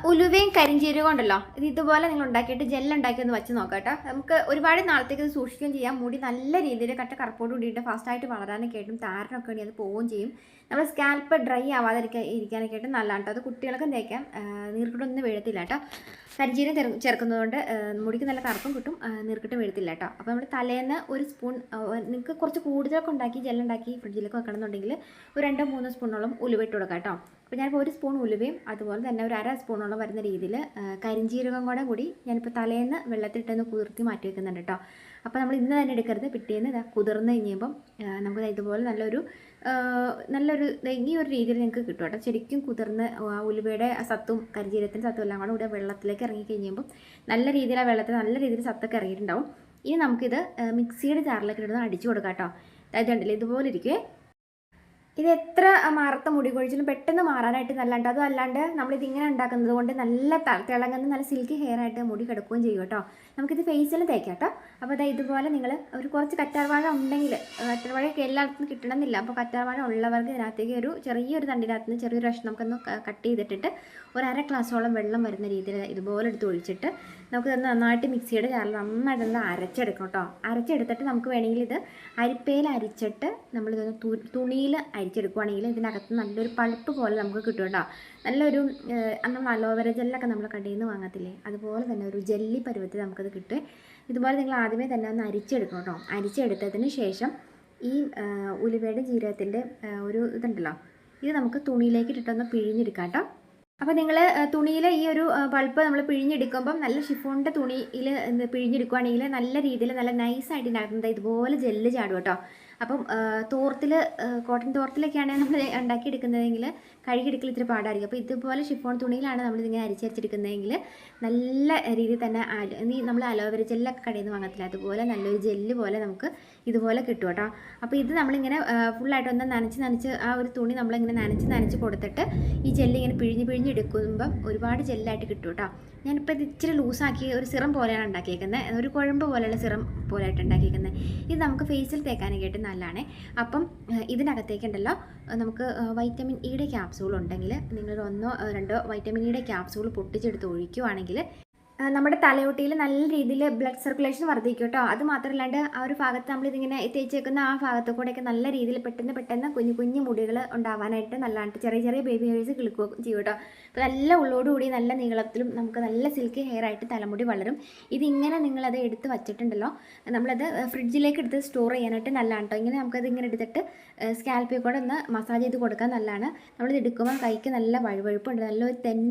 ഉലുവയും കരിഞ്ചീരകം ഉണ്ടല്ലോ, ഇതുപോലെ നിങ്ങൾ ഉണ്ടാക്കിയിട്ട് ജെല്ലുണ്ടാക്കി ഒന്ന് വെച്ച് നോക്കാം കേട്ടോ. നമുക്ക് ഒരുപാട് നാളത്തേക്ക് ഇത് സൂക്ഷിക്കുകയും ചെയ്യാം. മുടി നല്ല രീതിയിൽ കറുപ്പോട് കൂടിയിട്ട് ഫാസ്റ്റായിട്ട് വളരാനൊക്കെ ആയിട്ടും താരനൊക്കെ വേണ്ടി അത് പോവുകയും ചെയ്യും. നമ്മൾ സ്കാൽപ്പ് ഡ്രൈ ഇരിക്കാനൊക്കെ ആയിട്ട് നല്ലതാണ് കേട്ടോ. അത് കുട്ടികൾക്കും തേക്കാം, നീർക്കെട്ടൊന്നും വീഴത്തില്ല കേട്ടോ. കരിഞ്ചീരം ചേർക്കുന്നതുകൊണ്ട് മുടിക്ക് നല്ല കറുപ്പും കിട്ടും, നീർക്കെട്ടും വീഴത്തില്ല കേട്ടോ. അപ്പോൾ നമ്മൾ തലേന്ന് ഒരു സ്പൂൺ, നിങ്ങൾക്ക് കുറച്ച് കൂടുതലൊക്കെ ഉണ്ടാക്കി ജെല്ലുണ്ടാക്കി ഫ്രിഡ്ജിലേക്ക് വെക്കണമെന്നുണ്ടെങ്കിൽ ഒരു 2-3 സ്പൂണോളം ഉലുവ ഇട്ട് കൊടുക്കാം കേട്ടോ. അപ്പോൾ ഞാനിപ്പോൾ ഒരു സ്പൂൺ ഉലുവയും അതുപോലെ തന്നെ ഒരു 1/2 സ്പൂണോളം വരുന്ന രീതിയിൽ കരിഞ്ചീരകം കൂടി ഞാനിപ്പോൾ തലേന്ന് വെള്ളത്തിലിട്ടൊന്ന് കുതിർത്തി മാറ്റി വെക്കുന്നുണ്ട് കേട്ടോ. അപ്പോൾ നമ്മൾ ഇന്ന് തന്നെ എടുക്കരുത്, പിറ്റേന്ന് കുതിർന്ന് കഴിഞ്ഞപ്പം നമുക്ക് ഇതുപോലെ നല്ലൊരു ഈ ഒരു രീതിയിൽ നിങ്ങൾക്ക് കിട്ടും കേട്ടോ. ശരിക്കും കുതിർന്ന് ഉലുവയുടെ സത്തും കരിഞ്ചീരകത്തിൻ്റെ സത്തും എല്ലാം കൂടെ വെള്ളത്തിലേക്ക് ഇറങ്ങി കഴിയുമ്പം നല്ല രീതിയിൽ ആ വെള്ളത്തിൽ നല്ല രീതിയിൽ സത്തൊക്കെ ഇറങ്ങിയിട്ടുണ്ടാവും. ഇനി നമുക്കിത് മിക്സിയുടെ ജാറിലേക്ക് ഇടുന്നത് അടിച്ചു കൊടുക്കാം കേട്ടോ. അതായത് കണ്ടില്ലേ, ഇതുപോലെ ഇരിക്കുവേ. ഇത് എത്ര മാറത്ത മുടി കൊഴിച്ചിലും പെട്ടെന്ന് മാറാനായിട്ട് നല്ലതാണ്. അതും അല്ലാണ്ട് നമ്മളിതിങ്ങനെ ഉണ്ടാക്കുന്നത് കൊണ്ട് നല്ല തിളങ്ങുന്ന നല്ല സിൽക്കി ഹെയർ ആയിട്ട് മുടി കിടക്കുകയും ചെയ്യും കേട്ടോ. നമുക്കിത് ഫേസിൽ തേക്കാം കേട്ടോ. അപ്പോൾ അതായത് ഇതുപോലെ നിങ്ങൾ ഒരു കുറച്ച് കറ്റാർവാഴ ഉണ്ടെങ്കിൽ, കറ്റാർവാഴയൊക്കെ എല്ലായിടത്തും കിട്ടണമെന്നില്ല. അപ്പോൾ കറ്റാർവാഴ ഉള്ളവർക്ക് ഇതിനകത്തേക്ക് ചെറിയൊരു തണ്ടിനകത്ത് നിന്ന് ചെറിയൊരു കഷ്ണം നമുക്കൊന്ന് കട്ട് ചെയ്തിട്ടിട്ട് ഒരു 1/2 ഗ്ലാസ്സോളം വെള്ളം വരുന്ന രീതിയിൽ ഇതുപോലെ എടുത്ത് ഒഴിച്ചിട്ട് നമുക്ക് നന്നായിട്ട് മിക്സിയുടെ ജാറിൽ നന്നായിട്ട് അരച്ചെടുക്കണം കേട്ടോ. അരച്ചെടുത്തിട്ട് നമുക്ക് വേണമെങ്കിൽ ഇത് അരിപ്പയിൽ അരിച്ചിട്ട് നമ്മളിതൊന്ന് തുണിയിൽ അരിച്ചെടുക്കുകയാണെങ്കിൽ ഇതിനകത്ത് നല്ലൊരു പൾപ്പ് പോലെ നമുക്ക് കിട്ടും കേട്ടോ. നല്ലൊരു നമ്മൾ അലോവേര ജെല്ലൊക്കെ നമ്മൾ കടയിൽ നിന്ന് വാങ്ങത്തില്ലേ, അതുപോലെ തന്നെ ഒരു ജെല്ലി പരുവത്തിൽ നമുക്കത് കിട്ടും. ഇതുപോലെ നിങ്ങൾ ആദ്യമേ തന്നെ ഒന്ന് അരിച്ചെടുക്കണം കേട്ടോ. അരിച്ചെടുത്തതിന് ശേഷം ഈ ഉലുവയുടെ ജീരകത്തിൻ്റെ ഒരു ഇതുണ്ടല്ലോ, ഇത് നമുക്ക് തുണിയിലേക്ക് ഇട്ടിട്ടൊന്ന് പിഴിഞ്ഞെടുക്കാം കേട്ടോ. അപ്പോൾ നിങ്ങൾ തുണിയിൽ ഈ ഒരു പൾപ്പ് നമ്മൾ പിഴിഞ്ഞെടുക്കുമ്പം നല്ല ഷിഫോണിൻ്റെ തുണിയിൽ പിഴിഞ്ഞെടുക്കുകയാണെങ്കിൽ നല്ല രീതിയിൽ നല്ല നൈസായിട്ട് ഉണ്ടാക്കുന്നത് ഇതുപോലെ ജെല്ല് ചാടും കേട്ടോ. അപ്പം കോട്ടൺ തോർത്തിലൊക്കെയാണെങ്കിൽ നമ്മൾ ഉണ്ടാക്കിയെടുക്കുന്നതെങ്കിൽ കഴുകിയെടുക്കൽ ഇത്തിരി പാടായിരിക്കും. അപ്പോൾ ഇതുപോലെ ഷിഫോൺ തുണിയിലാണ് നമ്മളിതിങ്ങനെ അരിച്ചെടുക്കുന്നതെങ്കിൽ നല്ല രീതിയിൽ തന്നെ നമ്മൾ അലോവേര ജെല്ലൊക്കെ കടയിൽ നിന്ന് വാങ്ങത്തില്ല, അതുപോലെ നല്ലൊരു ജെല്ല് പോലെ നമുക്ക് ഇതുപോലെ കിട്ടും കേട്ടോ. അപ്പോൾ ഇത് നമ്മളിങ്ങനെ ഫുള്ളായിട്ടൊന്ന് നനച്ച് ആ ഒരു തുണി നമ്മളിങ്ങനെ നനച്ച് കൊടുത്തിട്ട് ഈ ജെല്ല് ഇങ്ങനെ പിഴിഞ്ഞെടുക്കുമ്പം ഒരുപാട് ജെല്ലായിട്ട് കിട്ടും കേട്ടോ. ഞാനിപ്പോൾ ഇത് ഇച്ചിരി ലൂസാക്കി ഒരു സിറം പോലെയാണ് ഉണ്ടാക്കിയേക്കുന്നത്, ഒരു കുഴമ്പ് പോലെയുള്ള സിറം പോലെയായിട്ട് ഉണ്ടാക്കിയേക്കുന്നത്. ഇത് നമുക്ക് ഫേസിൽ തേക്കാനൊക്കെയായിട്ട് നല്ലതാണ്. അപ്പം ഇതിനകത്തേക്കുണ്ടല്ലോ നമുക്ക് വൈറ്റമിൻ ഇയുടെ ക്യാപ്സൂൾ ഉണ്ടെങ്കിൽ നിങ്ങൾ 1-2 വൈറ്റമിൻ ഇയുടെ ക്യാപ്സൂൾ പൊട്ടിച്ചെടുത്ത് ഒഴിക്കുകയാണെങ്കിൽ നമ്മുടെ തലയോട്ടിയിൽ നല്ല രീതിയിൽ ബ്ലഡ് സർക്കുലേഷൻ വർദ്ധിക്കും കേട്ടോ. അത് മാത്രമല്ലാണ്ട് ആ ഒരു ഭാഗത്ത് നമ്മളിതിങ്ങനെ തേച്ച് വെക്കുന്ന ആ ഭാഗത്ത് കൂടെയൊക്കെ നല്ല രീതിയിൽ പെട്ടെന്ന് കുഞ്ഞു മുടികൾ ഉണ്ടാവാനായിട്ട് നല്ലതാണ്. ചെറിയ ബേബി ഹെയർസ് കിളിക്കുകയും ചെയ്യും കേട്ടോ. അപ്പോൾ നല്ല ഉള്ളോടുകൂടി നല്ല നീളത്തിലും നമുക്ക് നല്ല സിൽക്കി ഹെയർ ആയിട്ട് തലമുടി വളരും. ഇതിങ്ങനെ നിങ്ങളത് എടുത്ത് വച്ചിട്ടുണ്ടല്ലോ, നമ്മളത് ഫ്രിഡ്ജിലേക്ക് എടുത്ത് സ്റ്റോർ ചെയ്യാനായിട്ട് നല്ലതാണ് കേട്ടോ. ഇങ്ങനെ നമുക്കത് ഇങ്ങനെ എടുത്തിട്ട് സ്കാൽപ്പിൽ കൂടെ ഒന്ന് മസാജ് ചെയ്ത് കൊടുക്കാൻ നല്ലതാണ്. നമ്മളിത് എടുക്കുമ്പോൾ കൈക്ക് നല്ല വഴുവഴുപ്പുണ്ട്, നല്ലൊരു